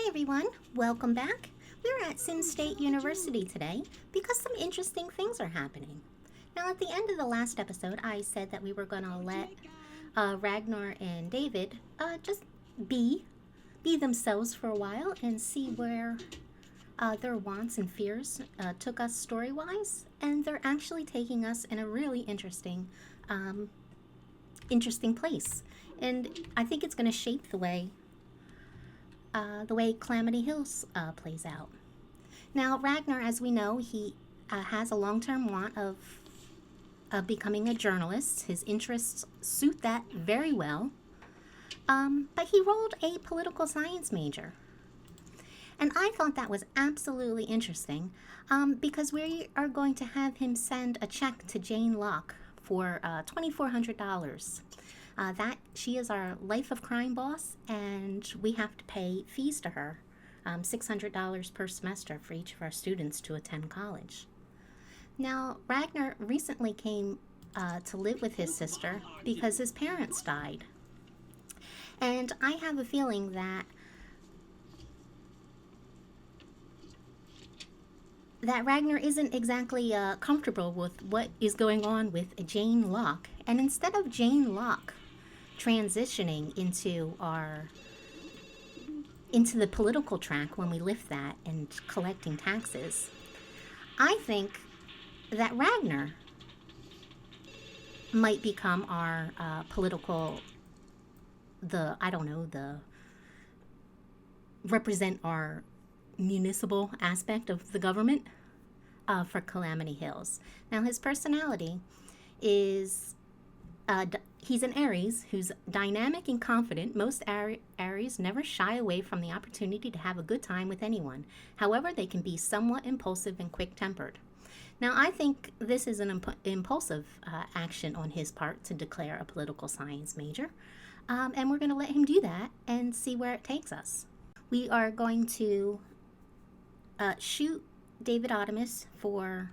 Everyone, welcome back. We're at Sim State University today because some interesting things are happening. Now, at the end of the last episode, I said that we were going to let Ragnar and David just be themselves for a while and see where their wants and fears took us story-wise, and they're actually taking us in a really interesting place. And I think it's going to shape the way Calamity Hills plays out. Now, Ragnar, as we know, he has a long-term want of becoming a journalist. His interests suit that very well. But he rolled a political science major. And I thought that was absolutely interesting because we are going to have him send a check to Jane Locke for $2,400. That she is our life of crime boss, and we have to pay fees to her, $600 per semester for each of our students to attend college. Now, Ragnar recently came to live with his sister because his parents died. And I have a feeling that Ragnar isn't exactly comfortable with what is going on with Jane Locke. And instead of Jane Locke transitioning into the political track when we lift that and collecting taxes, I think that Ragnar might become our represent our municipal aspect of the government for Calamity Hills. Now, his personality is he's an Aries who's dynamic and confident. Most Aries never shy away from the opportunity to have a good time with anyone. However, they can be somewhat impulsive and quick-tempered. Now, I think this is an impulsive action on his part to declare a political science major. And we're going to let him do that and see where it takes us. We are going to shoot David Optimus for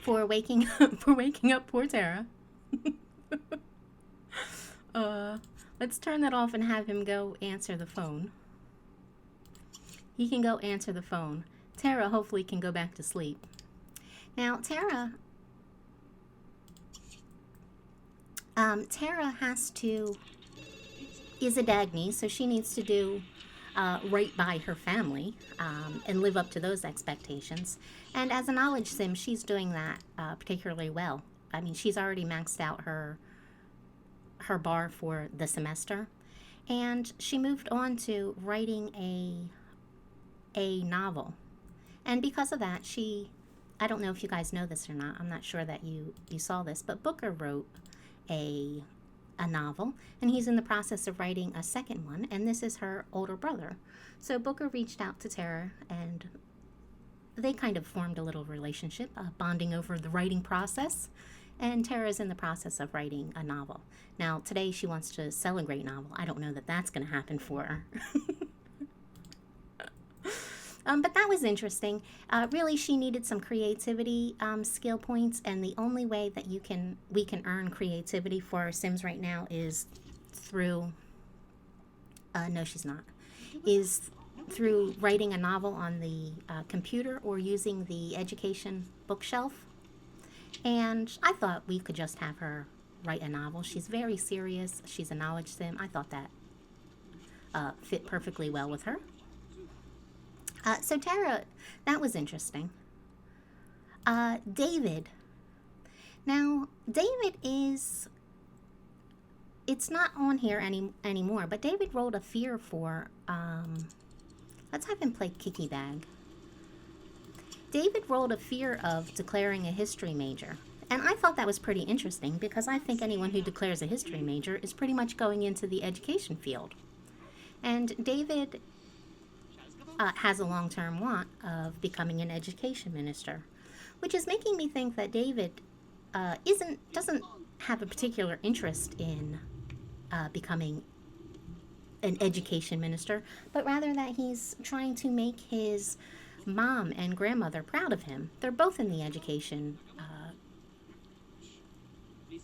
waking up poor Tara. Let's turn that off and have him go answer the phone. He can go answer the phone. Tara hopefully can go back to sleep. Now, Tara is a Dagny, so she needs to do right by her family and live up to those expectations. And as a knowledge sim, she's doing that particularly well. I mean, she's already maxed out her bar for the semester, and she moved on to writing a novel. And because of that, I don't know if you guys know this or not. I'm not sure that you saw this, but Booker wrote a novel, and he's in the process of writing a second one, and this is her older brother. So Booker reached out to Tara, and they kind of formed a little relationship, bonding over the writing process, and Tara's in the process of writing a novel. Now, today she wants to sell a great novel. I don't know that that's going to happen for her. But that was interesting. Really, she needed some creativity skill points, and the only way that we can earn creativity for our Sims right now is through. No, she's not. Is through writing a novel on the computer or using the education bookshelf. And I thought we could just have her write a novel. She's very serious. She's a knowledge sim. I thought that fit perfectly well with her. So Tara, that was interesting. David. Now, David it's not on here anymore, but David rolled a fear for, let's have him play Kicky Bag. David rolled a fear of declaring a history major. And I thought that was pretty interesting because I think anyone who declares a history major is pretty much going into the education field. And David has a long-term want of becoming an education minister, which is making me think that David doesn't have a particular interest in becoming an education minister, but rather that he's trying to make his mom and grandmother proud of him. They're both in the education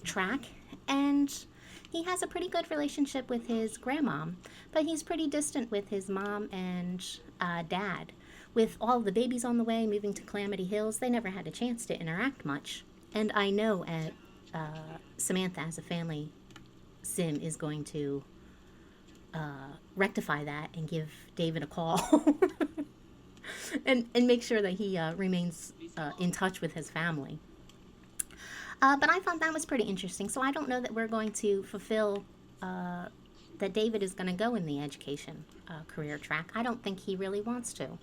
track, and He has a pretty good relationship with his grandmom, but he's pretty distant with his mom and dad. With all the babies on the way, moving to Calamity Hills, they never had a chance to interact much. And I know Samantha, as a family sim, is going to rectify that and give David a call and make sure that he remains in touch with his family. But I thought that was pretty interesting. So I don't know that we're going to fulfill that David is going to go in the education career track. I don't think he really wants to.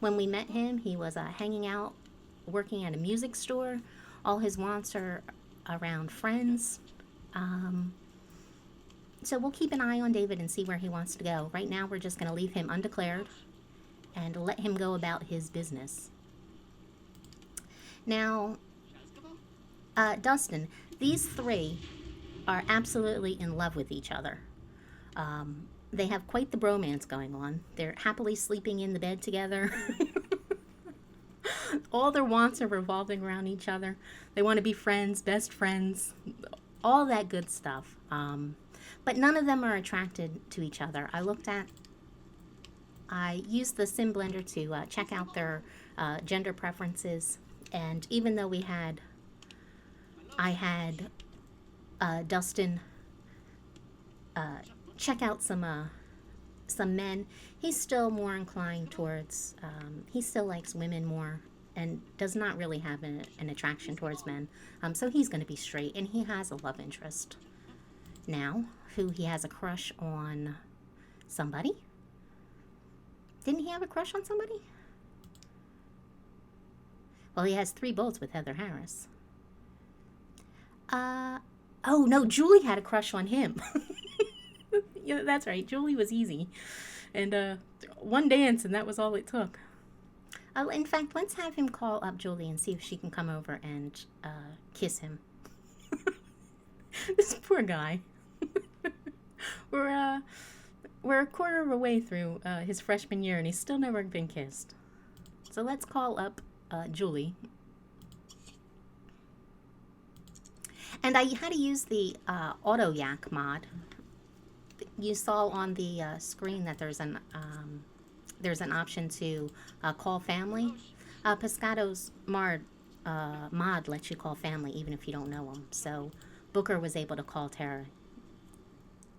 When we met him, he was hanging out, working at a music store. All his wants are around friends. So we'll keep an eye on David and see where he wants to go. Right now, we're just going to leave him undeclared and let him go about his business. Now, Dustin, these three are absolutely in love with each other. They have quite the bromance going on. They're happily sleeping in the bed together. All their wants are revolving around each other. They want to be friends, best friends, all that good stuff. But none of them are attracted to each other. I used the Sim Blender to check out their gender preferences. And even though I had Dustin check out some men, he's still more inclined towards, he still likes women more and does not really have an attraction towards men. So he's going to be straight, and he has a love interest now, who he has a crush on somebody. Didn't he have a crush on somebody? Well, he has 3 bolts with Heather Harris. Oh no, Julie had a crush on him. Yeah, that's right. Julie was easy. And one dance, and that was all it took. In fact, let's have him call up Julie and see if she can come over and kiss him. This poor guy. We're a quarter of a way through his freshman year, and he's still never been kissed. So let's call up Julie. And I had to use the auto yak mod. You saw on the screen that there's an option to call family. Pescado's mod lets you call family even if you don't know them. So Booker was able to call Tara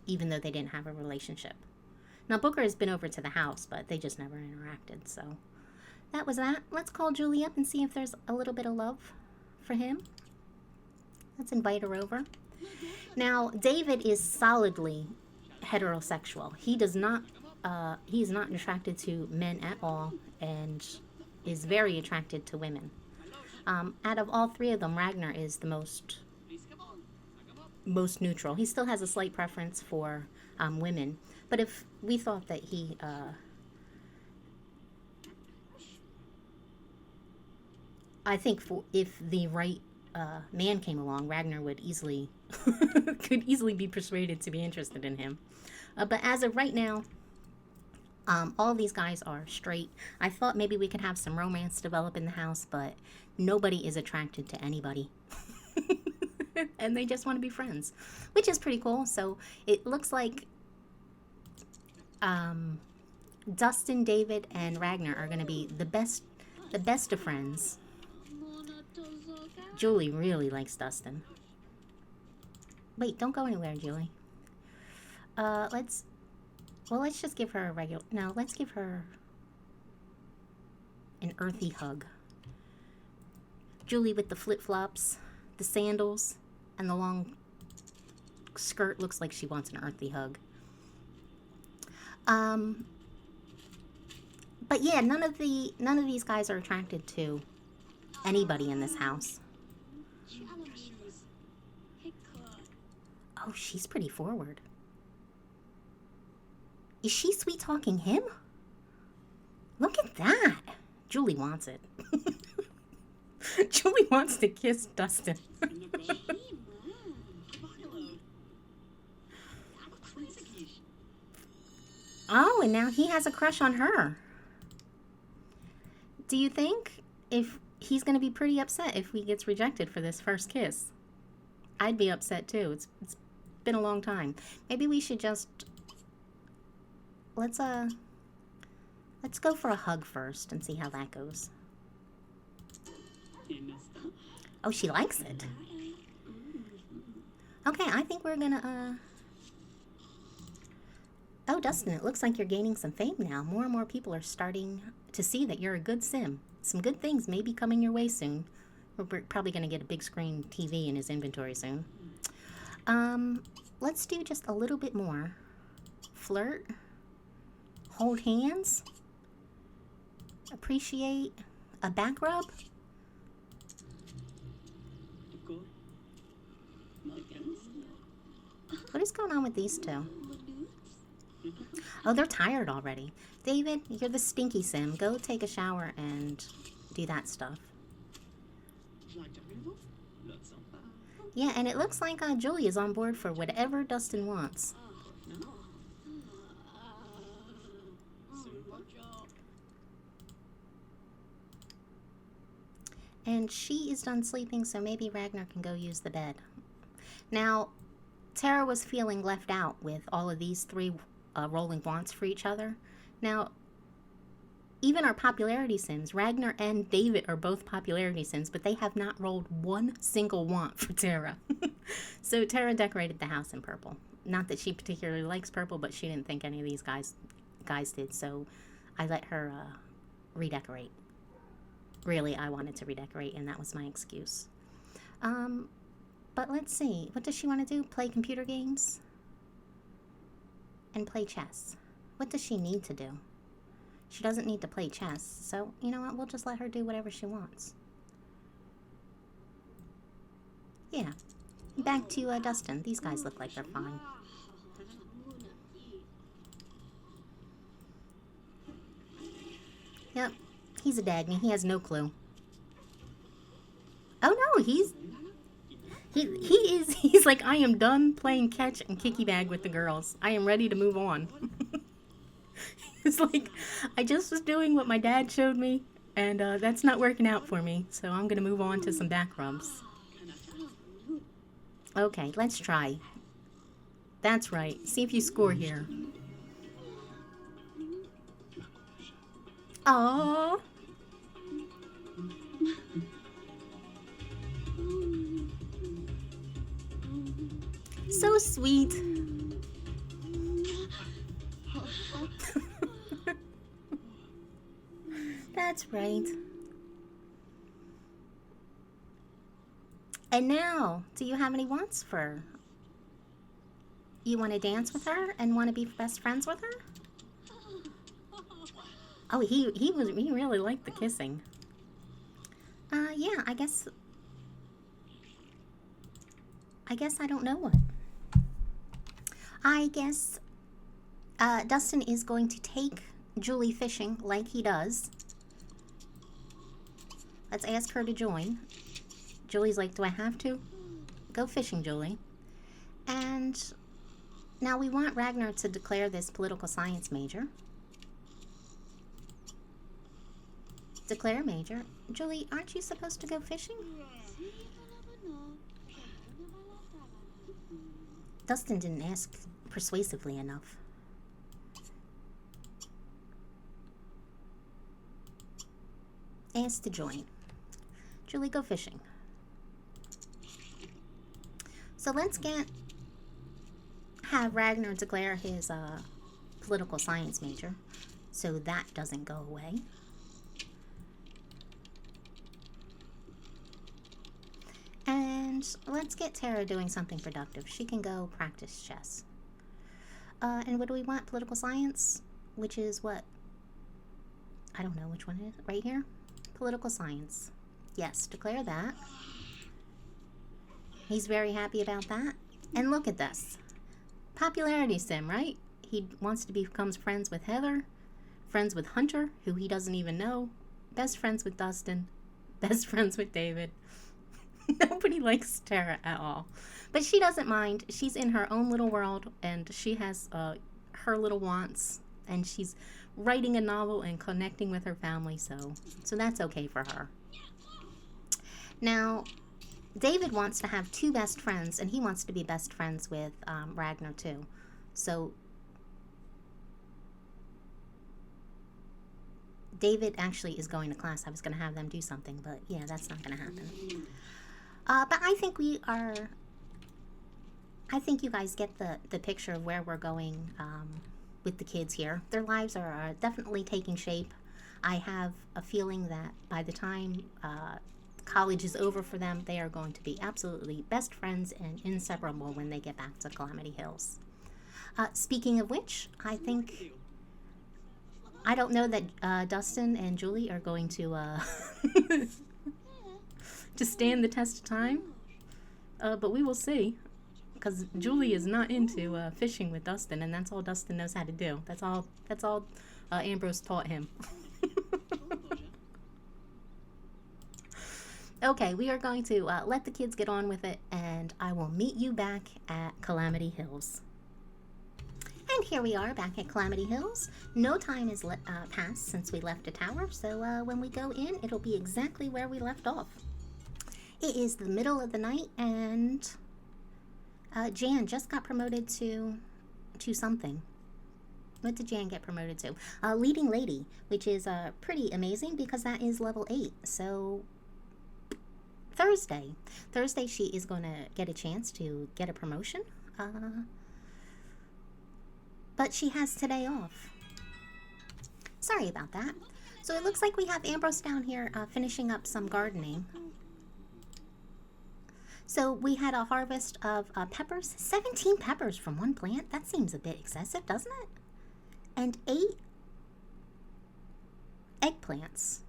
even though they didn't have a relationship. Now Booker has been over to the house, but they just never interacted. So that was that. Let's call Julie up and see if there's a little bit of love for him. Let's invite her over. Now, David is solidly heterosexual. He is not attracted to men at all and is very attracted to women. Out of all 3 of them, Ragnar is the most neutral. He still has a slight preference for women. But if we thought that he... I think if the right man came along, Ragnar would could easily be persuaded to be interested in him. But as of right now, all these guys are straight. I thought maybe we could have some romance develop in the house, but nobody is attracted to anybody. And they just want to be friends, which is pretty cool. So it looks like Dustin, David, and Ragnar are going to be the best of friends. Julie really likes Dustin. Wait, don't go anywhere, Julie. Let's just give her a regular... No, let's give her an earthy hug. Julie with the flip-flops, the sandals, and the long skirt looks like she wants an earthy hug. But yeah, none of these guys are attracted to anybody in this house. Oh, she's pretty forward. Is she sweet-talking him? Look at that. Julie wants it. Julie wants to kiss Dustin. Oh, and now he has a crush on her. Do you think if he's going to be pretty upset if he gets rejected for this first kiss? I'd be upset too. It's been a long time. Maybe we should just... Let's go for a hug first and see how that goes. Oh, she likes it. Okay, I think we're gonna, Oh, Dustin, it looks like you're gaining some fame now. More and more people are starting to see that you're a good sim. Some good things may be coming your way soon. We're probably gonna get a big screen TV in his inventory soon. Let's do just a little bit more. Flirt. Hold hands. Appreciate. A back rub. What is going on with these two? Oh, they're tired already. David, you're the stinky sim. Go take a shower and do that stuff. Yeah, and it looks like Julie is on board for whatever Dustin wants. And she is done sleeping, so maybe Ragnar can go use the bed. Now, Tara was feeling left out with all of these three rolling wants for each other. Now, even our popularity sims, Ragnar and David are both popularity sims, but they have not rolled one single want for Tara. So Tara decorated the house in purple. Not that she particularly likes purple, but she didn't think any of these guys did, so I let her redecorate. Really, I wanted to redecorate, and that was my excuse. But let's see. What does she want to do? Play computer games? And play chess. What does she need to do? She doesn't need to play chess, so you know what? We'll just let her do whatever she wants. Yeah. Back to Dustin. These guys look like they're fine. Yep. He's a Dagny. He has no clue. Oh no, he's like, I am done playing catch and kicky bag with the girls. I am ready to move on. It's like, I just was doing what my dad showed me, and that's not working out for me, so I'm gonna move on to some back rubs. Okay, let's try. That's right. See if you score here. Aww. So sweet. That's right. And now, do you have any wants for her? You want to dance with her and want to be best friends with her? Oh, he really liked the kissing. Yeah, I guess I don't know what. I guess Dustin is going to take Julie fishing like he does. Let's ask her to join. Julie's like, do I have to? Go fishing, Julie. And now we want Ragnar to declare this political science major. Declare major. Julie, aren't you supposed to go fishing? Dustin didn't ask persuasively enough. Ask to join. Julie, go fishing. So let's have Ragnar declare his political science major, so that doesn't go away. And let's get Tara doing something productive. She can go practice chess. And what do we want? Political science, which is what? I don't know which one it is. Right here? Political science. Yes, declare that. He's very happy about that. And look at this. Popularity sim, right? He wants to become friends with Heather, friends with Hunter, who he doesn't even know, best friends with Dustin, best friends with David. Nobody likes Tara at all. But she doesn't mind. She's in her own little world, and she has her little wants, and she's writing a novel and connecting with her family, so that's okay for her. Now, David wants to have two best friends, and he wants to be best friends with Ragnar too. So David actually is going to class. I was going to have them do something, but yeah, that's not going to happen. But I think I think you guys get the picture of where we're going with the kids here. Their lives are definitely taking shape. I have a feeling that by the time college is over for them, they are going to be absolutely best friends and inseparable when they get back to Calamity Hills. Speaking of which, I don't know that Dustin and Julie are going to to stand the test of time, but we will see. Because Julie is not into fishing with Dustin, and that's all Dustin knows how to do. That's all Ambrose taught him. Okay, we are going to let the kids get on with it, and I will meet you back at Calamity Hills. And here we are back at Calamity Hills. No time has passed since we left the tower, so when we go in, it'll be exactly where we left off. It is the middle of the night, and Jan just got promoted to something. What did Jan get promoted to? Leading Lady, which is pretty amazing because that is level 8. So Thursday she is going to get a chance to get a promotion. But she has today off. Sorry about that. So it looks like we have Ambrose down here finishing up some gardening. So we had a harvest of peppers, 17 peppers from one plant. That seems a bit excessive, doesn't it? And 8 eggplants.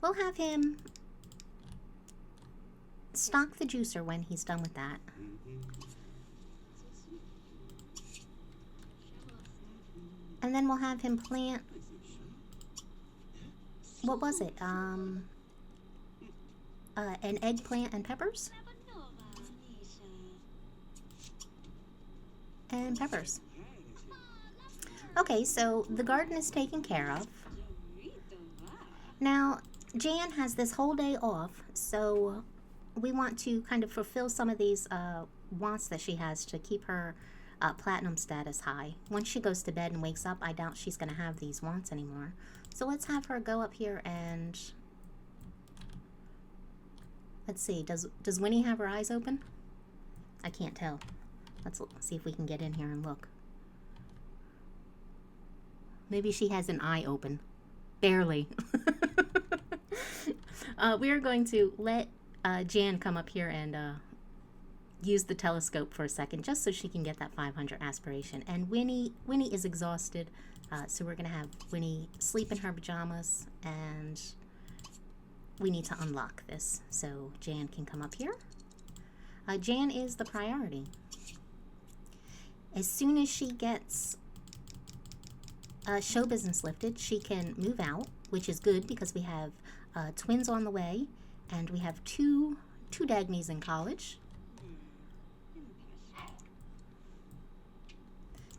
We'll have him stock the juicer when he's done with that. And then we'll have him plant, what was it? An eggplant and peppers? And peppers. Okay, so the garden is taken care of. Now, Jan has this whole day off, so we want to kind of fulfill some of these wants that she has to keep her platinum status high. Once she goes to bed and wakes up, I doubt she's going to have these wants anymore. So let's have her go up here and... Let's see, does Winnie have her eyes open? I can't tell. Let's see if we can get in here and look. Maybe she has an eye open. Barely. We are going to let Jan come up here and use the telescope for a second, just so she can get that 500 aspiration. And Winnie is exhausted, so we're going to have Winnie sleep in her pajamas, and we need to unlock this so Jan can come up here. Jan is the priority. As soon as she gets show business lifted, she can move out, which is good because we have twins on the way, and we have two Dagnies in college.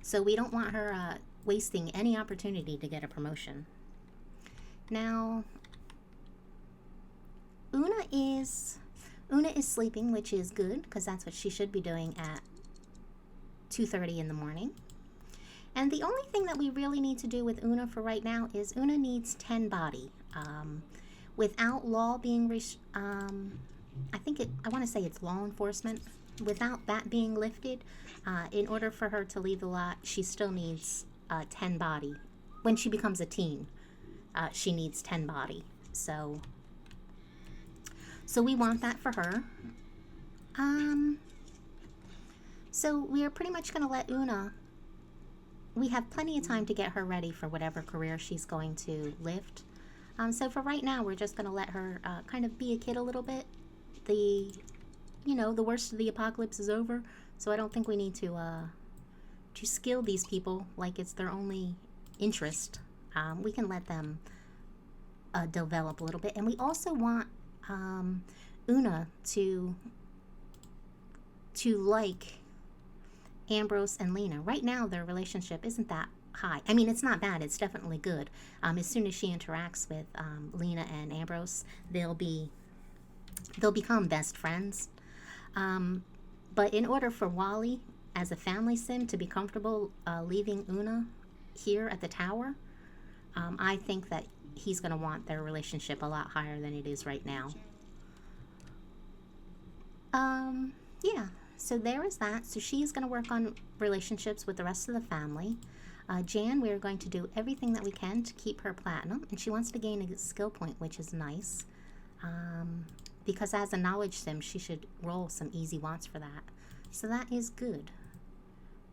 So we don't want her wasting any opportunity to get a promotion. Now, Una is sleeping, which is good because that's what she should be doing at 2:30 in the morning. And the only thing that we really need to do with Una for right now is Una needs 10 body. Without law being, I want to say it's law enforcement. Without that being lifted, in order for her to leave the lot, she still needs 10 body. When she becomes a teen, she needs 10 body. So we want that for her. So we are pretty much going to let Una, we have plenty of time to get her ready for whatever career she's going to lift. So for right now, we're just going to let her kind of be a kid a little bit. The worst of the apocalypse is over, so I don't think we need to skill these people like it's their only interest. We can let them develop a little bit. And we also want Una to like Ambrose and Lena. Right now, their relationship isn't that high. I mean, it's not bad. It's definitely good. As soon as she interacts with Lena and Ambrose, they'll be They'll become best friends. Um, but in order for Wally, as a family sim, to be comfortable leaving Una here at the tower, I think that he's going to want their relationship a lot higher than it is right now. Yeah, so there is that. So she's going to work on relationships with the rest of the family. Jan, we're going to do everything that we can to keep her platinum, and she wants to gain a skill point, which is nice. Because as a knowledge sim, she should roll some easy wants for that. So that is good.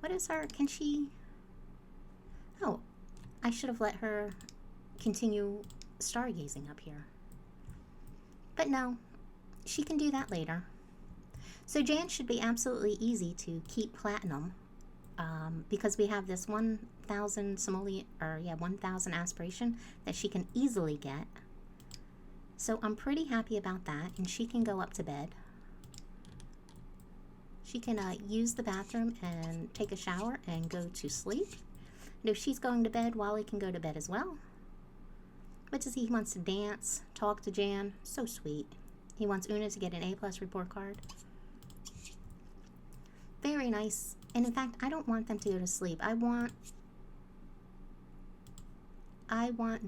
What is her, can she, oh, I should have let her continue stargazing up here. But no, she can do that later. So Jan should be absolutely easy to keep platinum because we have this 1,000 simoleon, or yeah, 1,000 aspiration that she can easily get. So I'm pretty happy about that, and she can go up to bed. She can use the bathroom and take a shower and go to sleep. And if she's going to bed, Wally can go to bed as well. What does he wants to dance, talk to Jan? So sweet. He wants Una to get an A+ report card. Very nice. And in fact, I don't want them to go to sleep. I want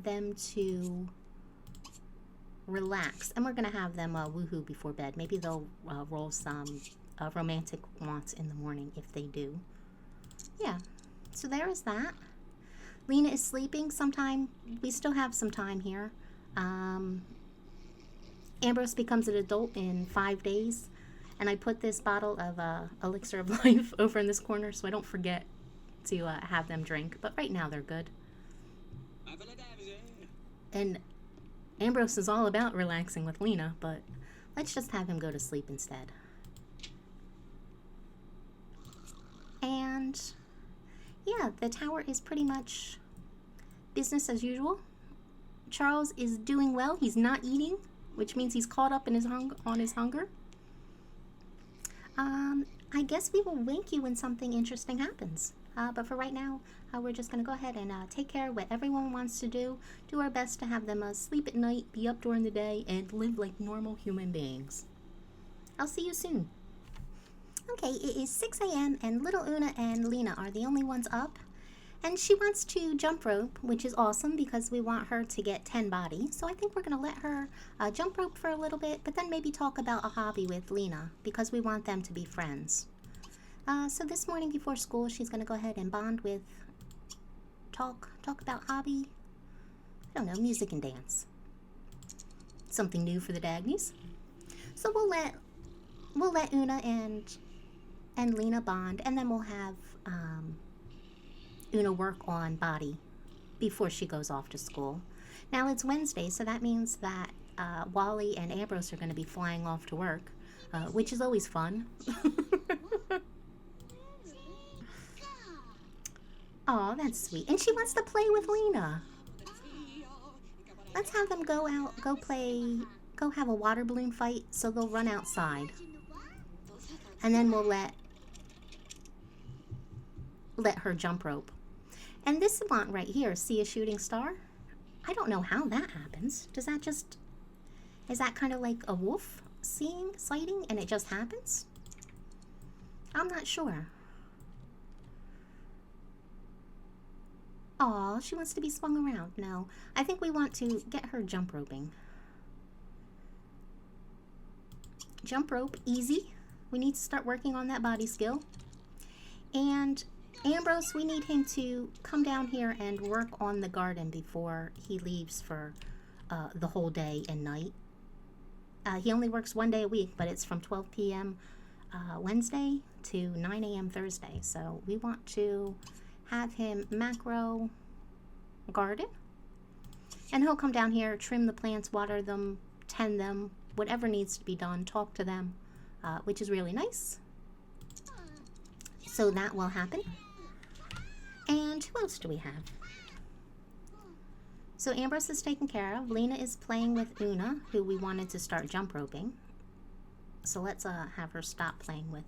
them to relax. And we're going to have them woohoo before bed. Maybe they'll roll some romantic wants in the morning if they do. Yeah. So there is that. Lena is sleeping sometime. We still have some time here. Ambrose becomes an adult in 5 days. And I put this bottle of Elixir of Life over in this corner so I don't forget to have them drink. But right now they're good. And Ambrose is all about relaxing with Lena, but let's just have him go to sleep instead. And yeah, the tower is pretty much business as usual. Charles is doing well. He's not eating, which means he's caught up in his hunger. I guess we will wake you when something interesting happens. But for right now, we're just going to go ahead and take care of what everyone wants to do. Do our best to have them sleep at night, be up during the day, and live like normal human beings. I'll see you soon. Okay, it is 6 a.m. and little Una and Lena are the only ones up. And she wants to jump rope, which is awesome because we want her to get 10 body. So I think we're going to let her jump rope for a little bit, but then maybe talk about a hobby with Lena because we want them to be friends. So this morning before school, she's going to go ahead and bond with, talk about hobby. I don't know, music and dance. Something new for the Dagnies. So we'll let Una and Lena bond, and then we'll have Una work on body before she goes off to school. Now it's Wednesday, so that means that Wally and Ambrose are going to be flying off to work, which is always fun. Oh, that's sweet. And she wants to play with Lena. Let's have them go out, go have a water balloon fight, so they'll run outside. And then we'll let her jump rope. And this savant right here, see a shooting star? I don't know how that happens. Is that kind of like a wolf sighting, and it just happens? I'm not sure. Aw, she wants to be swung around. No, I think we want to get her jump roping. Jump rope, easy. We need to start working on that body skill. And Ambrose, we need him to come down here and work on the garden before he leaves for the whole day and night. He only works 1 day a week, but it's from 12 p.m. Wednesday to 9 a.m. Thursday. So we want to have him macro garden. And he'll come down here, trim the plants, water them, tend them, whatever needs to be done, talk to them, which is really nice. So that will happen. And who else do we have? So Ambrose is taken care of. Lena is playing with Una, who we wanted to start jump roping. So let's have her stop playing with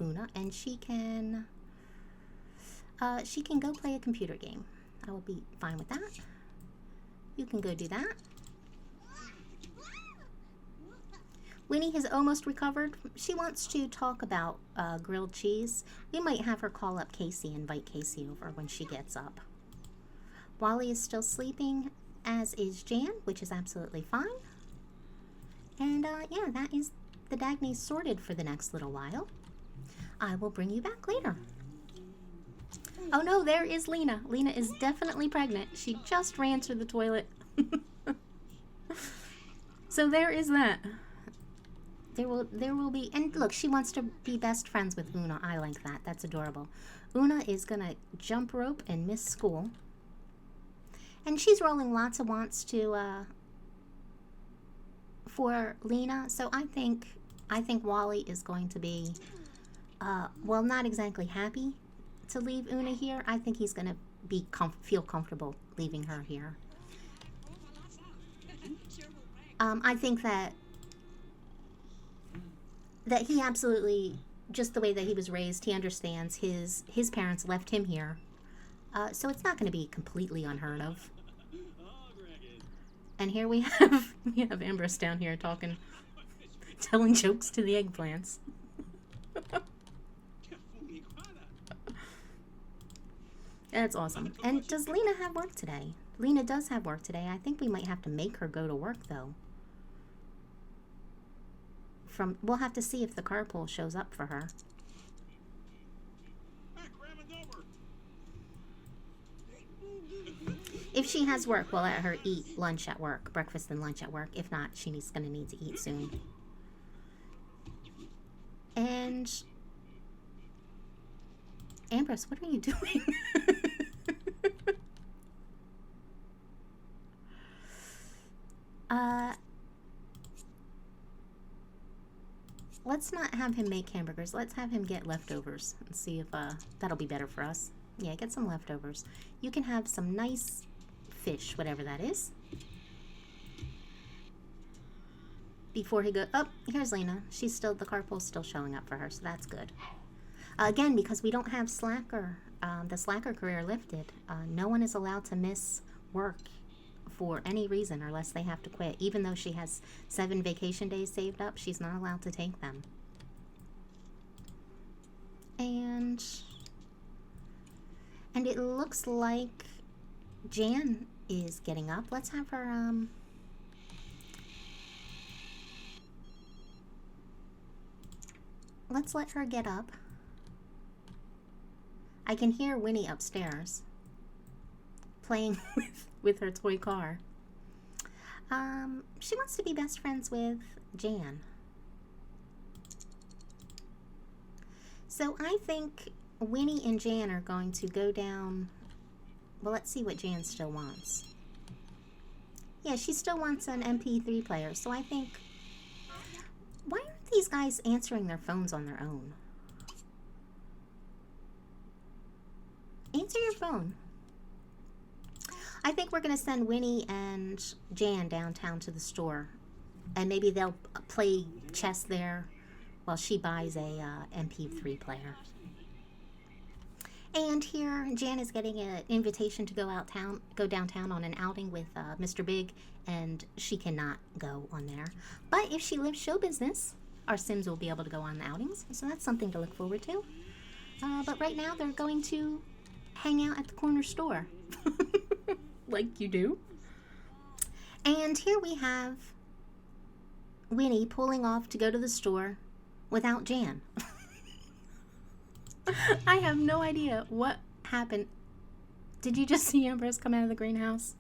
Una, and she can go play a computer game. I will be fine with that. You can go do that. Winnie has almost recovered. She wants to talk about grilled cheese. We might have her call up Casey, invite Casey over when she gets up. Wally is still sleeping, as is Jan, which is absolutely fine. And yeah, that is the Dagny sorted for the next little while. I will bring you back later. Oh no, there is Lena. Lena is definitely pregnant. She just ran to the toilet. So there is that. There will be, and look, she wants to be best friends with Una. I like that. That's adorable. Una is gonna jump rope and miss school. And she's rolling lots of wants to for Lena. So I think Wally is going to be well, not exactly happy to leave Una here. I think he's gonna be feel comfortable leaving her here. I think that he absolutely, just the way that he was raised, he understands his parents left him here. So it's not going to be completely unheard of. And here we have Ambrose down here talking, telling jokes to the eggplants. That's awesome. And does Lena have work today? Lena does have work today. I think we might have to make her go to work, though. We'll have to see if the carpool shows up for her. If she has work, we'll let her eat lunch at work, breakfast and lunch at work. If not, she's going to need to eat soon. And Ambrose, what are you doing? Let's not have him make hamburgers. Let's have him get leftovers and see if that'll be better for us. Yeah, get some leftovers. You can have some nice fish, whatever that is. Before he goes... Oh, here's Lena. She's still... The carpool's still showing up for her, so that's good. Again, because we don't have Slacker, the Slacker career lifted, no one is allowed to miss work for any reason unless they have to quit. Even though she has 7 vacation days saved up, she's not allowed to take them. And it looks like Jan is getting up. Let's have her, let's let her get up. I can hear Winnie upstairs playing with her toy car. She wants to be best friends with Jan. So I think Winnie and Jan are going to go down. Well, let's see what Jan still wants. Yeah, she still wants an MP3 player. So I think, why aren't these guys answering their phones on their own? Answer your phone. I think we're going to send Winnie and Jan downtown to the store. And maybe they'll play chess there while she buys a MP3 player. And here, Jan is getting an invitation to go downtown on an outing with Mr. Big, and she cannot go on there. But if she lives show business, our Sims will be able to go on the outings, so that's something to look forward to. But right now, they're going to hang out at the corner store, like you do. And here we have Winnie pulling off to go to the store without Jan. I have no idea what happened. Did you just see Ambrose come out of the greenhouse?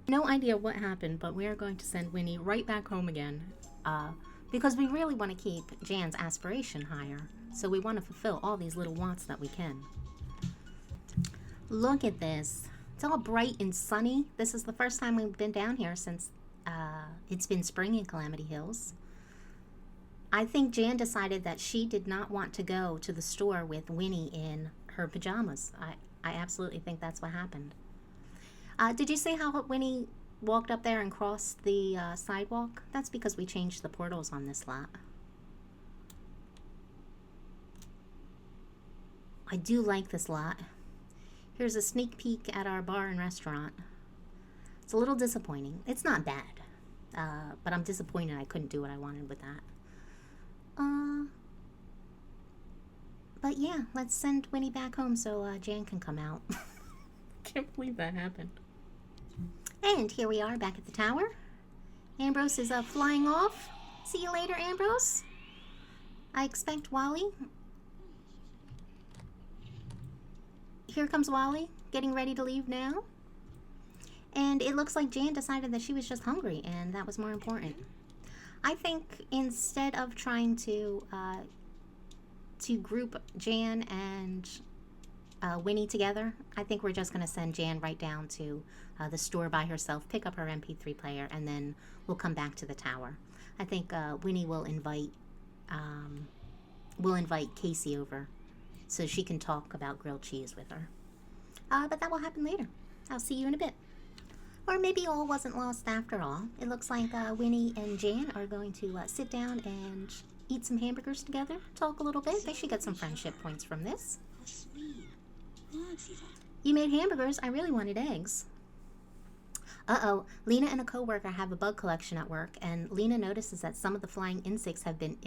No idea what happened, but we are going to send Winnie right back home again. Because we really want to keep Jan's aspiration higher. So we want to fulfill all these little wants that we can. Look at this. It's all bright and sunny. This is the first time we've been down here since it's been spring in Calamity Hills. I think Jan decided that she did not want to go to the store with Winnie in her pajamas. I absolutely think that's what happened. Did you see how Winnie walked up there and crossed the sidewalk? That's because we changed the portals on this lot. I do like this lot. Here's a sneak peek at our bar and restaurant. It's a little disappointing. It's not bad. But I'm disappointed I couldn't do what I wanted with that. But yeah, let's send Winnie back home so Jan can come out. Can't believe that happened. And here we are back at the tower. Ambrose is flying off. See you later, Ambrose. I expect Wally. Here comes Wally, getting ready to leave now. And it looks like Jan decided that she was just hungry, and that was more important. I think instead of trying to group Jan and Winnie together, I think we're just going to send Jan right down to the store by herself, pick up her MP3 player, and then we'll come back to the tower. I think Winnie will invite Casey over so she can talk about grilled cheese with her. But that will happen later. I'll see you in a bit. Or maybe all wasn't lost after all. It looks like Winnie and Jan are going to sit down and eat some hamburgers together, talk a little bit. They should get some friendship points from this. You made hamburgers. I really wanted eggs. Uh-oh. Lena and a coworker have a bug collection at work, and Lena notices that some of the flying insects have been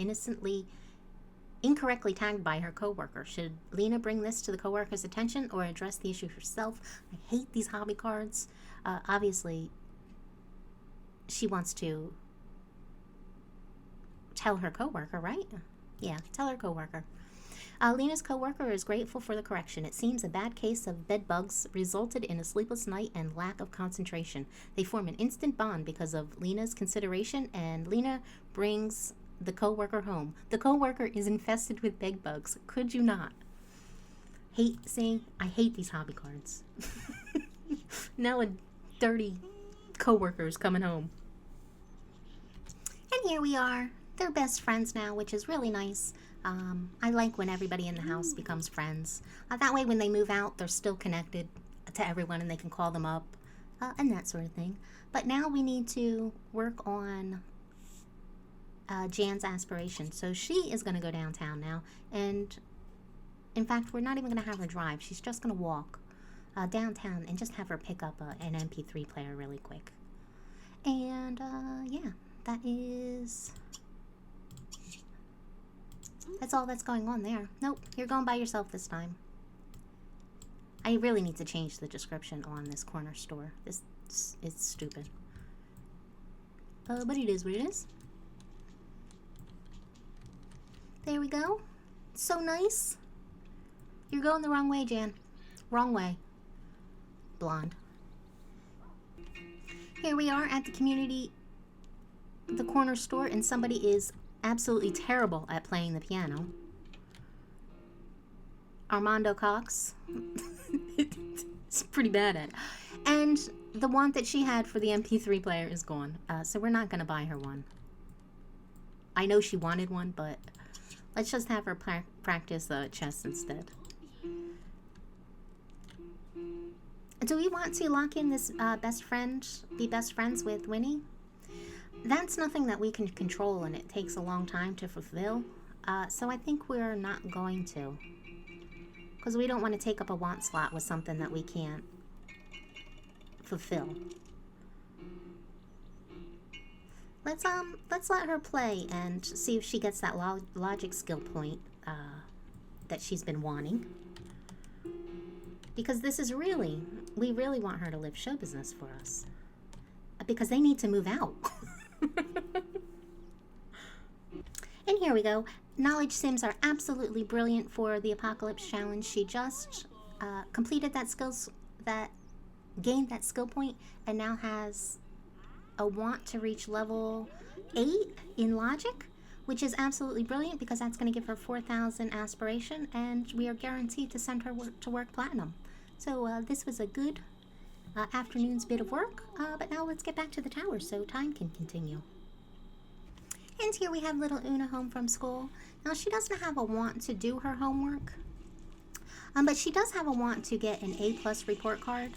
incorrectly tagged by her coworker. Should Lena bring this to the coworker's attention or address the issue herself? I hate these hobby cards. Obviously, she wants to tell her coworker, right? Yeah, tell her coworker. Lena's coworker is grateful for the correction. It seems a bad case of bed bugs resulted in a sleepless night and lack of concentration. They form an instant bond because of Lena's consideration, and Lena brings the coworker home. The coworker is infested with bed bugs. Could you not? I hate these hobby cards. Now a dirty coworker's coming home. And here we are. They're best friends now, which is really nice. I like when everybody in the house becomes friends. That way when they move out, they're still connected to everyone and they can call them up and that sort of thing. But now we need to work on Jan's aspiration. So she is going to go downtown now. And in fact, we're not even going to have her drive. She's just going to walk downtown and just have her pick up an MP3 player really quick. And yeah, that's all that's going on there. Nope, you're going by yourself this time. I really need to change the description on this corner store. It's stupid. But it is what it is. There we go. So nice. You're going the wrong way, Jan. Wrong way. Blonde. Here we are at the corner store, and somebody is absolutely terrible at playing the piano. Armando Cox. It's pretty bad at it. And the one that she had for the MP3 player is gone. So we're not going to buy her one. I know she wanted one, but let's just have her practice chess instead. Do we want to lock in this be best friends with Winnie? That's nothing that we can control, and it takes a long time to fulfill. So I think we're not going to. Because we don't want to take up a want slot with something that we can't fulfill. Let's let her play and see if she gets that logic skill point that she's been wanting. Because we really want her to live show business for us. Because they need to move out. And here we go. Knowledge Sims are absolutely brilliant for the Apocalypse Challenge. She just completed gained that skill point, and now has a want to reach level 8 in logic, which is absolutely brilliant because that's going to give her 4,000 aspiration, and we are guaranteed to send her to work platinum. So this was a good afternoon's bit of work, but now let's get back to the tower so time can continue. And here we have little Una home from school. Now she doesn't have a want to do her homework, but she does have a want to get an A+ report card.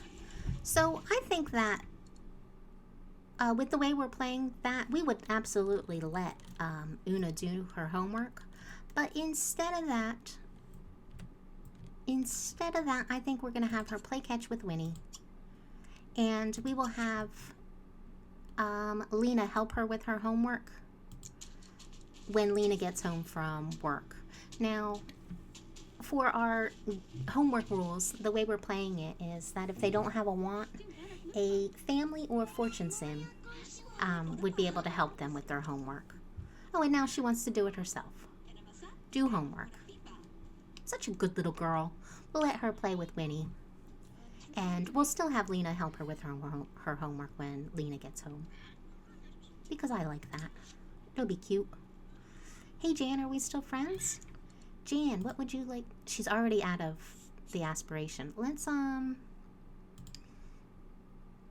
So I think that with the way we're playing that, we would absolutely let Una do her homework. But instead of that, I think we're going to have her play catch with Winnie. And we will have Lena, help her with her homework when Lena gets home from work. Now, for our homework rules, the way we're playing it is that if they don't have a want, a family or fortune sim would be able to help them with their homework. Oh, and now she wants to do it herself. Do homework. Such a good little girl. We'll let her play with Winnie. And we'll still have Lena help her with her homework when Lena gets home. Because I like that. It'll be cute. Hey, Jan, are we still friends? Jan, what would you like? She's already out of the aspiration. Let's,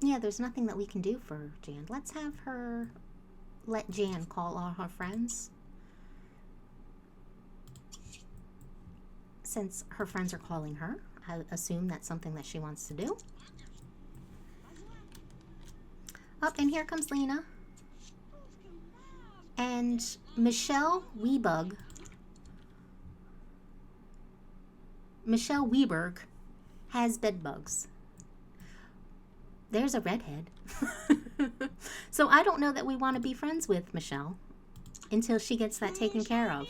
yeah, there's nothing that we can do for Jan. Let's have her let Jan call all her friends. Since her friends are calling her, I assume that's something that she wants to do. Oh, and here comes Lena. And Michelle Weberg has bed bugs. There's a redhead. So I don't know that we want to be friends with Michelle until she gets that taken care of.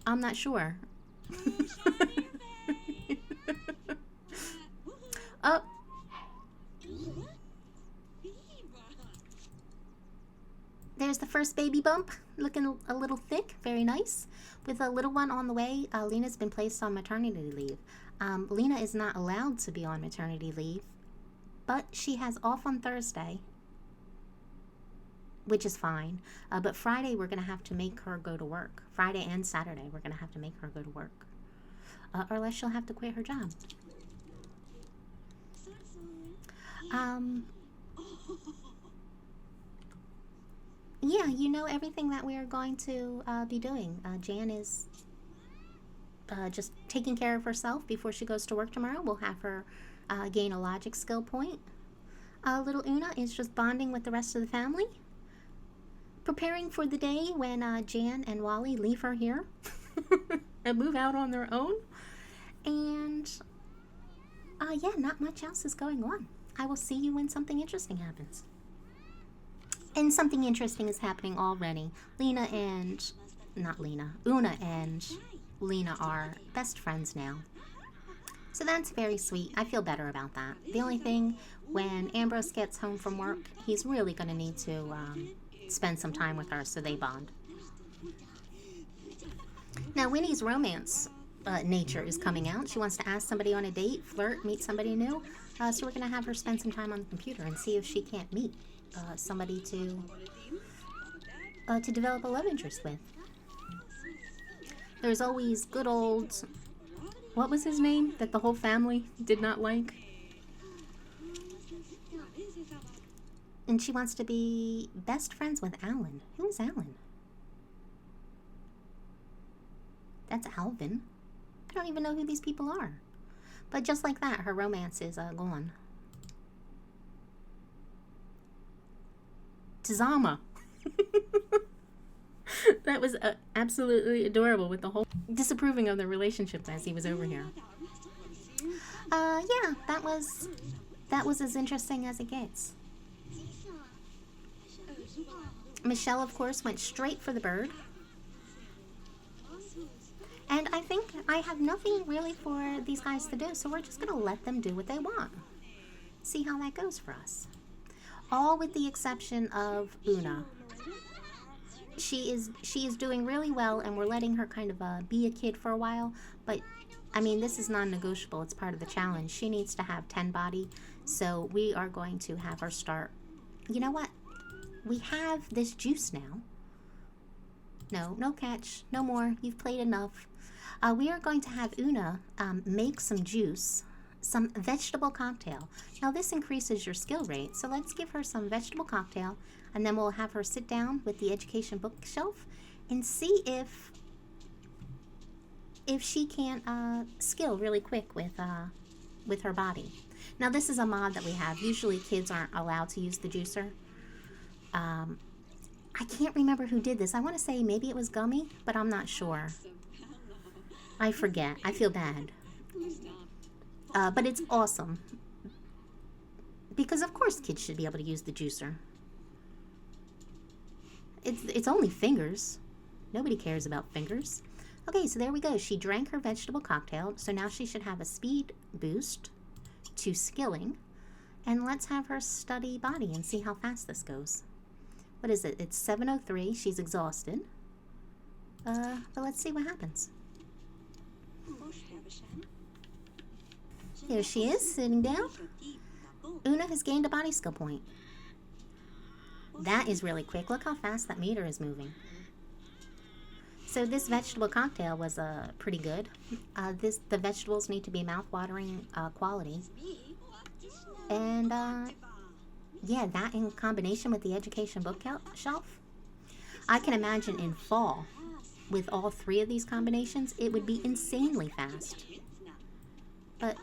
I'm not sure. Oh. There's the first baby bump, looking a little thick, very nice. With a little one on the way, Lena's been placed on maternity leave. Lena is not allowed to be on maternity leave, but she has off on Thursday, which is fine. But Friday, we're going to have to make her go to work. Friday and Saturday, we're going to have to make her go to work. Or else she'll have to quit her job. Yeah, you know everything that we are going to be doing. Jan is just taking care of herself before she goes to work tomorrow. We'll have her gain a logic skill point. Little Una is just bonding with the rest of the family, preparing for the day when Jan and Wally leave her here and move out on their own. And yeah, not much else is going on. I will see you when something interesting happens. And something interesting is happening already. Una and Lena are best friends now. So that's very sweet. I feel better about that. The only thing, when Ambrose gets home from work, he's really going to need to spend some time with her so they bond. Now, Winnie's romance nature is coming out. She wants to ask somebody on a date, flirt, meet somebody new. So we're going to have her spend some time on the computer and see if she can't meet somebody to develop a love interest with. There's always good old, what was his name that the whole family did not like? And she wants to be best friends with Alan. Who's Alan? That's Alvin. I don't even know who these people are. But just like that, her romance is gone. Tizama. That was absolutely adorable with the whole disapproving of the relationship as he was over here. Yeah, that was as interesting as it gets. Michelle, of course, went straight for the bird. And I think I have nothing really for these guys to do, so we're just going to let them do what they want. See how that goes for us. All with the exception of Una. She is doing really well, and we're letting her kind of be a kid for a while. But, I mean, this is non-negotiable. It's part of the challenge. She needs to have 10 body, so we are going to have her start. You know what? We have this juice now. No catch. No more. You've played enough. We are going to have Una make some juice, some vegetable cocktail. Now this increases your skill rate, so let's give her some vegetable cocktail, and then we'll have her sit down with the education bookshelf and see if she can't skill really quick with her body. Now this is a mod that we have. Usually kids aren't allowed to use the juicer. I can't remember who did this. I want to say maybe it was Gummy, but I'm not sure. I forget. I feel bad. But it's awesome. Because of course kids should be able to use the juicer. It's only fingers. Nobody cares about fingers. Okay, so there we go. She drank her vegetable cocktail, so now she should have a speed boost to skilling. And let's have her study body and see how fast this goes. What is it? It's 7:03. She's exhausted. But let's see what happens. There she is, sitting down. Una has gained a body skill point. That is really quick. Look how fast that meter is moving. So this vegetable cocktail was pretty good. The vegetables need to be mouth-watering quality. And yeah, that in combination with the education bookshelf, I can imagine in fall, with all three of these combinations, it would be insanely fast. But,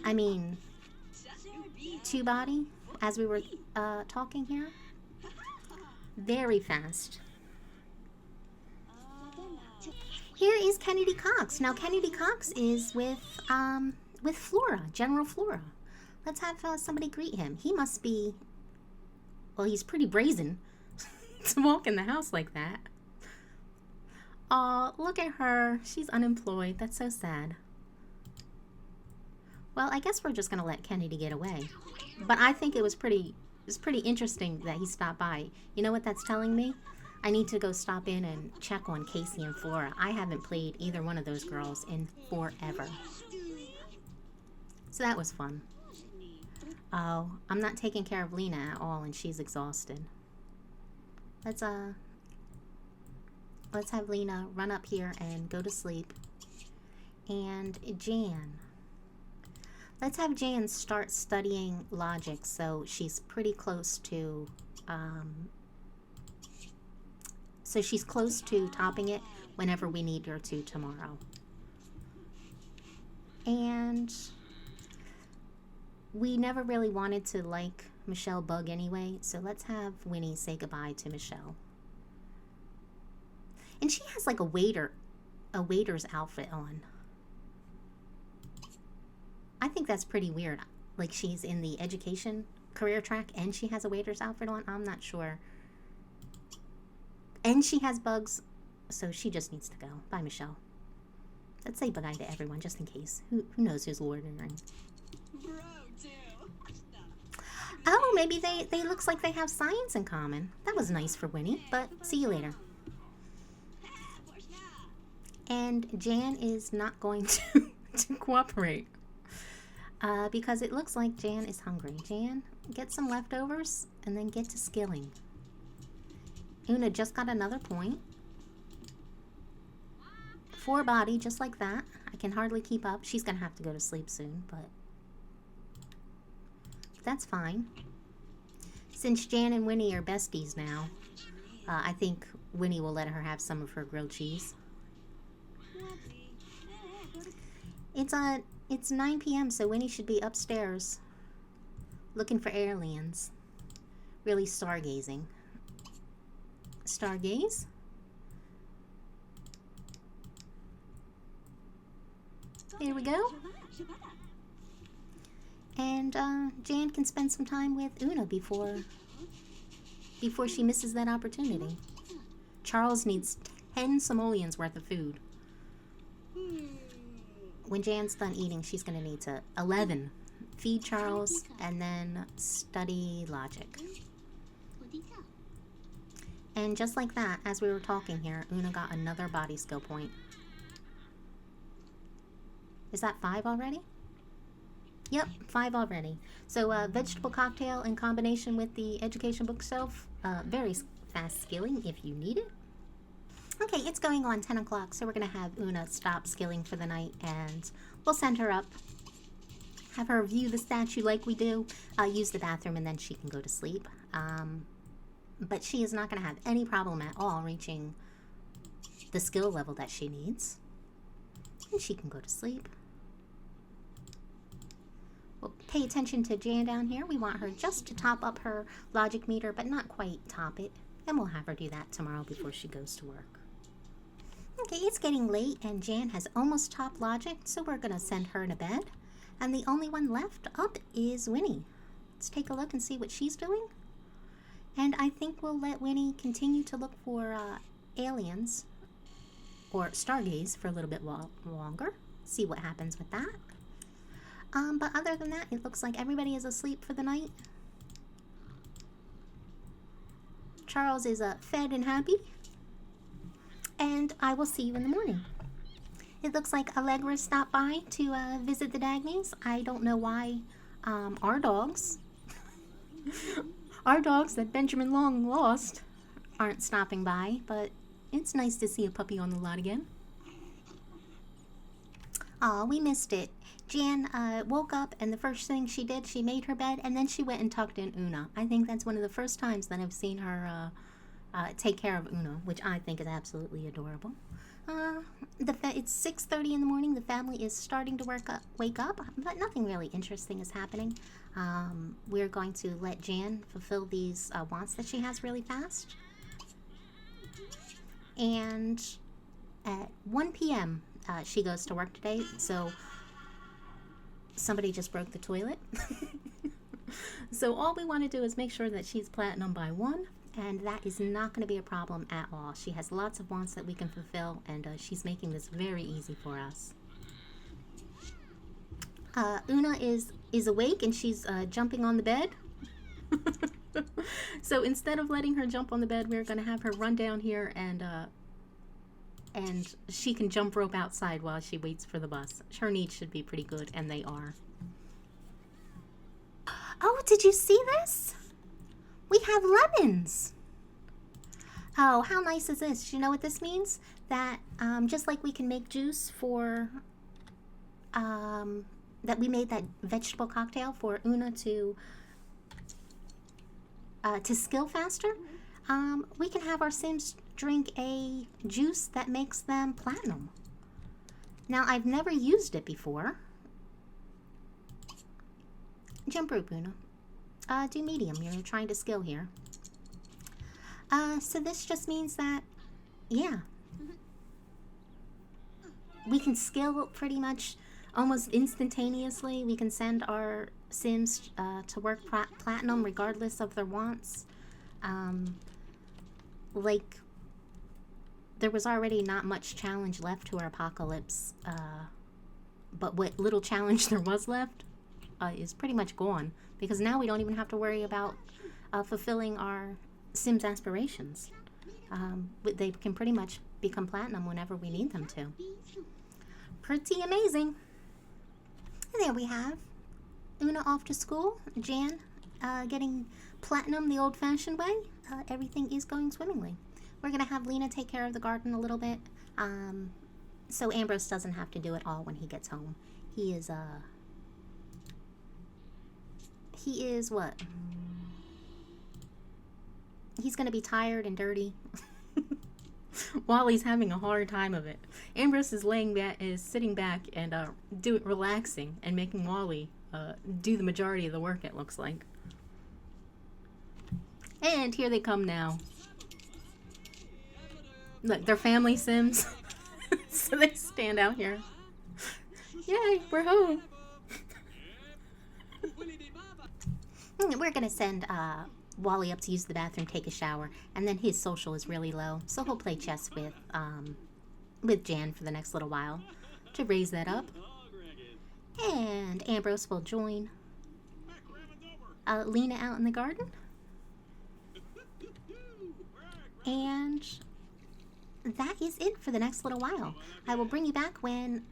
I mean, two body, as we were talking here, very fast. Here is Kennedy Cox. Now, Kennedy Cox is with Flora, General Flora. Let's have somebody greet him. He must be, well, he's pretty brazen to walk in the house like that. Aw, look at her. She's unemployed. That's so sad. Well, I guess we're just going to let Kennedy get away. But I think it was pretty interesting that he stopped by. You know what that's telling me? I need to go stop in and check on Casey and Flora. I haven't played either one of those girls in forever. So that was fun. Oh, I'm not taking care of Lena at all, and she's exhausted. Let's have Lena run up here and go to sleep. And Jan. Let's have Jan start studying logic, so she's pretty close to, so she's close to topping it whenever we need her to tomorrow. And we never really wanted to like Michelle Bug anyway, so let's have Winnie say goodbye to Michelle. And she has like a waiter's outfit on. I think that's pretty weird. Like she's in the education career track and she has a waiter's outfit on. I'm not sure. And she has bugs, so she just needs to go. Bye, Michelle. Let's say bye to everyone just in case. Who knows who's loitering? Oh, maybe they looks like they have science in common. That was nice for Winnie, but see you later. And Jan is not going to cooperate. Because it looks like Jan is hungry. Jan, get some leftovers and then get to skilling. Una just got another point. 4 body, just like that. I can hardly keep up. She's going to have to go to sleep soon, but that's fine. Since Jan and Winnie are besties now, I think Winnie will let her have some of her grilled cheese. It's 9 p.m., so Winnie should be upstairs looking for aliens. Really stargazing. Stargaze? There we go. And Jan can spend some time with Una before she misses that opportunity. Charles needs 10 simoleons worth of food. When Jan's done eating, she's going to need to 11 feed Charles and then study logic. And just like that, as we were talking here, Una got another body skill point. Is that 5 already? Yep, 5 already. So vegetable cocktail in combination with the education bookshelf. Very fast skilling if you need it. Okay, it's going on 10 o'clock, so we're going to have Una stop skilling for the night, and we'll send her up. Have her view the statue like we do, use the bathroom, and then she can go to sleep. But she is not going to have any problem at all reaching the skill level that she needs. And she can go to sleep. Well, pay attention to Jan down here. We want her just to top up her logic meter, but not quite top it. And we'll have her do that tomorrow before she goes to work. Okay, it's getting late, and Jan has almost topped logic, so we're going to send her to bed. And the only one left up is Winnie. Let's take a look and see what she's doing. And I think we'll let Winnie continue to look for aliens or stargaze for a little bit longer. See what happens with that. But other than that, it looks like everybody is asleep for the night. Charles is fed and happy. And I will see you in the morning. It looks like Allegra stopped by to visit the Dagneys. I don't know why our dogs that Benjamin Long lost aren't stopping by, but it's nice to see a puppy on the lot again. Aw, we missed it. Jan woke up, and the first thing she did, she made her bed, and then she went and tucked in Una. I think that's one of the first times that I've seen her take care of Una, which I think is absolutely adorable. It's 6:30 in the morning. The family is starting to wake up, but nothing really interesting is happening. We're going to let Jan fulfill these wants that she has really fast. And at 1 p.m., she goes to work today, so somebody just broke the toilet. So all we want to do is make sure that she's platinum by 1, and that is not going to be a problem at all. She has lots of wants that we can fulfill, and she's making this very easy for us. Una is awake, and she's jumping on the bed. So instead of letting her jump on the bed, we're going to have her run down here, and she can jump rope outside while she waits for the bus. Her needs should be pretty good, and they are. Oh, did you see this? We have lemons. Oh, how nice is this? You know what this means? That just like we can make juice for, that we made that vegetable cocktail for Una to skill faster, we can have our Sims drink a juice that makes them platinum. Now, I've never used it before. Jump rope, Una. Do medium. You're trying to skill here. So this just means that, yeah, we can skill pretty much almost instantaneously. We can send our Sims to work platinum regardless of their wants. Like, there was already not much challenge left to our apocalypse, but what little challenge there was left is pretty much gone, because now we don't even have to worry about fulfilling our Sims aspirations. They can pretty much become platinum whenever we need them to. Pretty amazing. And there we have Una off to school, Jan getting platinum the old-fashioned way. Everything is going swimmingly. We're going to have Lena take care of the garden a little bit, so Ambrose doesn't have to do it all when he gets home. He is what? He's going to be tired and dirty while he's having a hard time of it. Ambrose is sitting back and relaxing and making Wally do the majority of the work, it looks like. And here they come now. Look, they're family Sims. So they stand out here. Yay, we're home. We're going to send Wally up to use the bathroom, take a shower, and then his social is really low, so he'll play chess with Jan for the next little while to raise that up. And Ambrose will join Lena out in the garden. And that is it for the next little while. I will bring you back when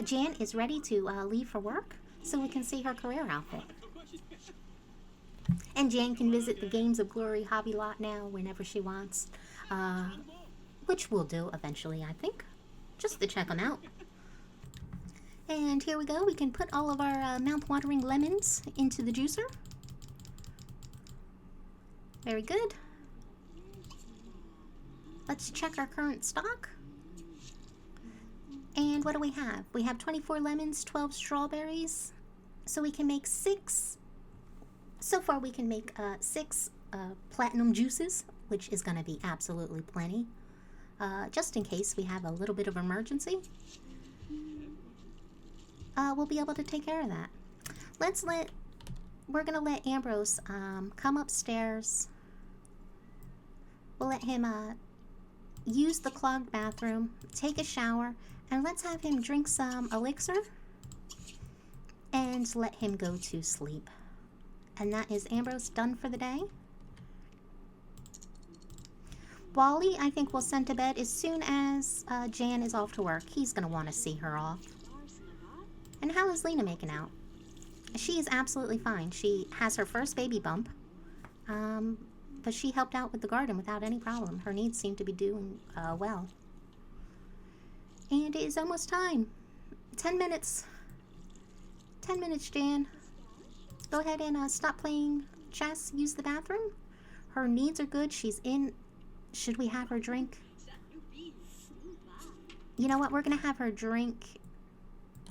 Jan is ready to leave for work, so we can see her career outfit. And Jan can visit the Games of Glory hobby lot now whenever she wants, which we'll do eventually, I think, just to check them out. And here we go. We can put all of our mouth-watering lemons into the juicer. Very good. Let's check our current stock. And what do we have? We have 24 lemons, 12 strawberries. So we can make 6. So far we can make 6 platinum juices, which is going to be absolutely plenty. Just in case we have a little bit of emergency. we'll be able to take care of that. We're gonna let Ambrose come upstairs. We'll let him use the clogged bathroom, take a shower, and let's have him drink some elixir and let him go to sleep. And that is Ambrose done for the day. Wally, I think we'll send to bed as soon as Jan is off to work. He's going to want to see her off. And how is Lena making out? She is absolutely fine. She has her first baby bump. But she helped out with the garden without any problem. Her needs seem to be doing well. And it is almost time. 10 minutes. 10 minutes, Jan. Go ahead and stop playing chess. Use the bathroom. Her needs are good. She's in. Should we have her drink? You know what? We're going to have her drink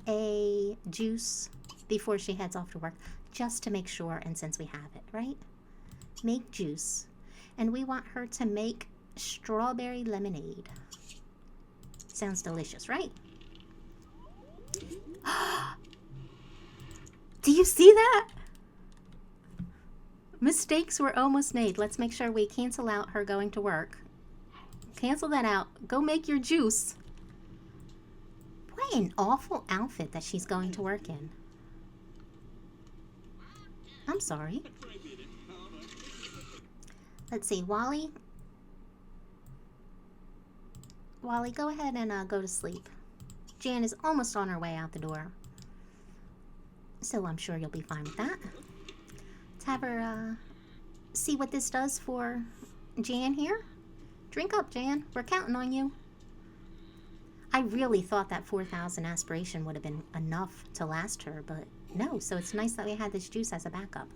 a juice before she heads off to work. Just to make sure, and since we have it, right? Make juice. And we want her to make strawberry lemonade. Sounds delicious, right? Do you see that? Mistakes were almost made. Let's make sure we cancel out her going to work. Cancel that out. Go make your juice. What an awful outfit that she's going to work in. I'm sorry. Let's see, Wally. Wally, go ahead and go to sleep. Jan is almost on her way out the door. So I'm sure you'll be fine with that. Let's have her see what this does for Jan here. Drink up, Jan. We're counting on you. I really thought that 4,000 aspiration would have been enough to last her, but no. So it's nice that we had this juice as a backup.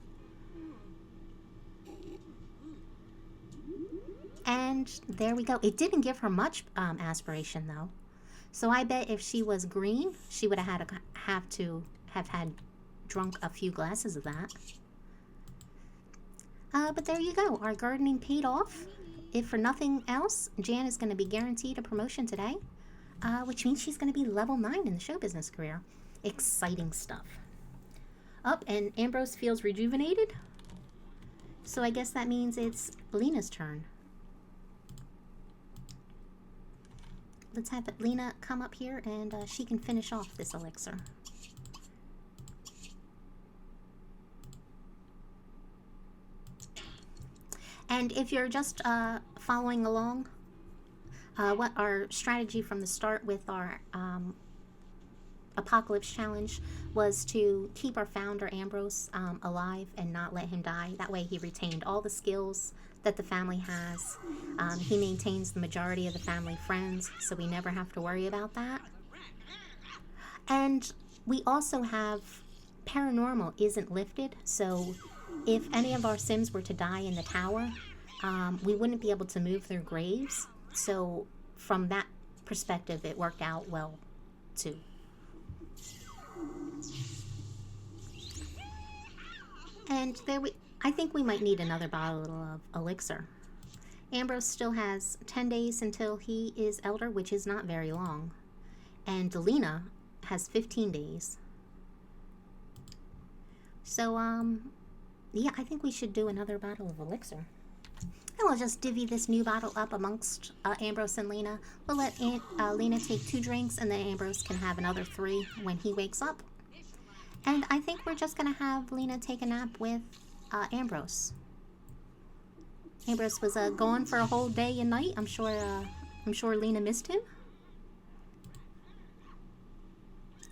And there we go. It didn't give her much aspiration, though. So I bet if she was green, she would have had drunk a few glasses of that. But there you go. Our gardening paid off. If for nothing else, Jan is going to be guaranteed a promotion today, which means she's going to be level 9 in the show business career. Exciting stuff. Up, and Ambrose feels rejuvenated. So I guess that means it's Lena's turn. Let's have Lena come up here and she can finish off this elixir. And if you're just following along, what our strategy from the start with our Apocalypse Challenge was to keep our founder Ambrose alive and not let him die. That way he retained all the skills that the family has. He maintains the majority of the family friends, so we never have to worry about that. And we also have paranormal isn't lifted, so if any of our Sims were to die in the tower, we wouldn't be able to move their graves. So from that perspective, it worked out well too. And I think we might need another bottle of elixir. Ambrose still has 10 days until he is elder, which is not very long. And Lena has 15 days. So, yeah, I think we should do another bottle of elixir. And we'll just divvy this new bottle up amongst Ambrose and Lena. We'll let Lena take 2 drinks, and then Ambrose can have another 3 when he wakes up. And I think we're just going to have Lena take a nap with Ambrose. Ambrose was gone for a whole day and night. I'm sure Lena missed him.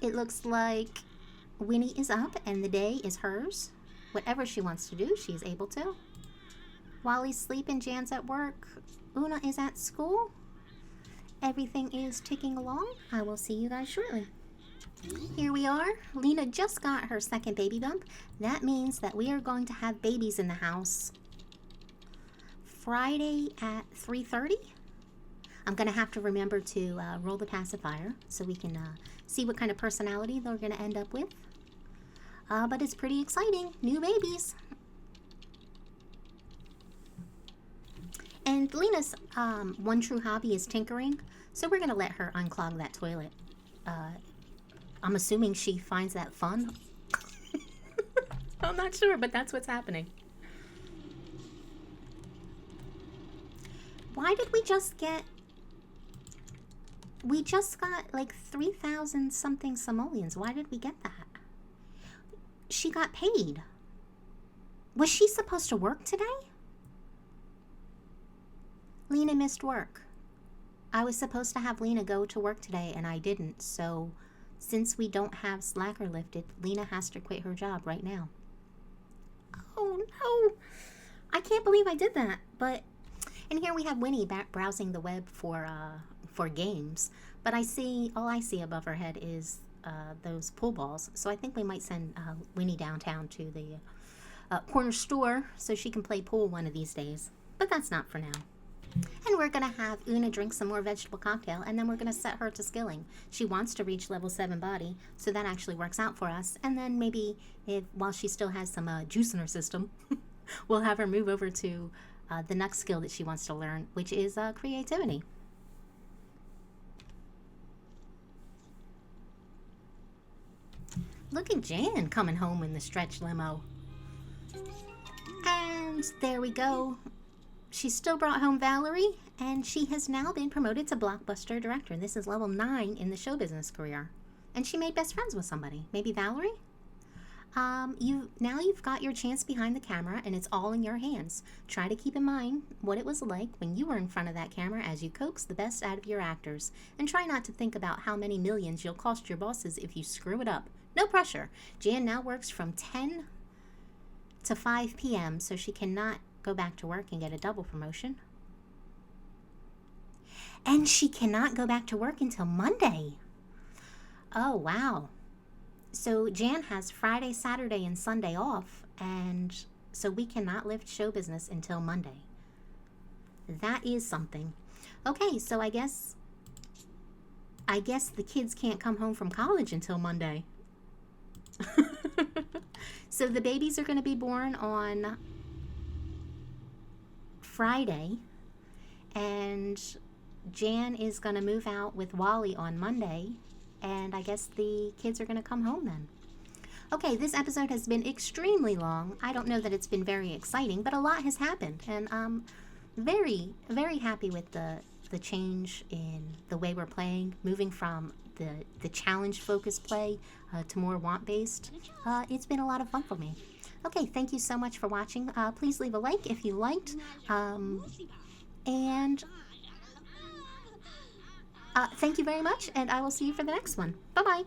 It looks like Winnie is up and the day is hers. Whatever she wants to do, she's able to. Wally's sleeping, Jan's at work, Una is at school. Everything is ticking along. I will see you guys shortly. Here we are. Lena just got her second baby bump. That means that we are going to have babies in the house Friday at 3:30. I'm going to have to remember to roll the pacifier so we can see what kind of personality they're going to end up with. But it's pretty exciting. New babies. And Lena's one true hobby is tinkering, so we're going to let her unclog that toilet I'm assuming she finds that fun. I'm not sure, but that's what's happening. Why did we just get... We just got like 3,000 something simoleons. Why did we get that? She got paid. Was she supposed to work today? Lena missed work. I was supposed to have Lena go to work today and I didn't. So since we don't have Slacker lifted, Lena has to quit her job right now. Oh no. I can't believe I did that. But, and here we have Winnie back browsing the web for games. But all I see above her head is those pool balls. So I think we might send Winnie downtown to the corner store so she can play pool one of these days. But that's not for now. And we're going to have Una drink some more vegetable cocktail, and then we're going to set her to skilling. She wants to reach level 7 body, so that actually works out for us. And then maybe, while she still has some juice in her system, we'll have her move over to the next skill that she wants to learn, which is creativity. Look at Jan coming home in the stretch limo. And there we go. She still brought home Valerie, and she has now been promoted to blockbuster director. This is level 9 in the show business career. And she made best friends with somebody. Maybe Valerie? You've got your chance behind the camera, and it's all in your hands. Try to keep in mind what it was like when you were in front of that camera as you coax the best out of your actors. And try not to think about how many millions you'll cost your bosses if you screw it up. No pressure. Jan now works from 10 to 5 p.m., so she cannot go back to work and get a double promotion. And she cannot go back to work until Monday. Oh, wow. So Jan has Friday, Saturday, and Sunday off, and so we cannot lift show business until Monday. That is something. Okay, so I guess the kids can't come home from college until Monday. So the babies are going to be born on Friday, and Jan is going to move out with Wally on Monday, and I guess the kids are going to come home then. Okay, this episode has been extremely long. I don't know that it's been very exciting, but a lot has happened, and I'm very, very happy with the change in the way we're playing, moving from the challenge-focused play to more want-based. It's been a lot of fun for me. Okay, thank you so much for watching. Please leave a like if you liked. And thank you very much, and I will see you for the next one. Bye-bye.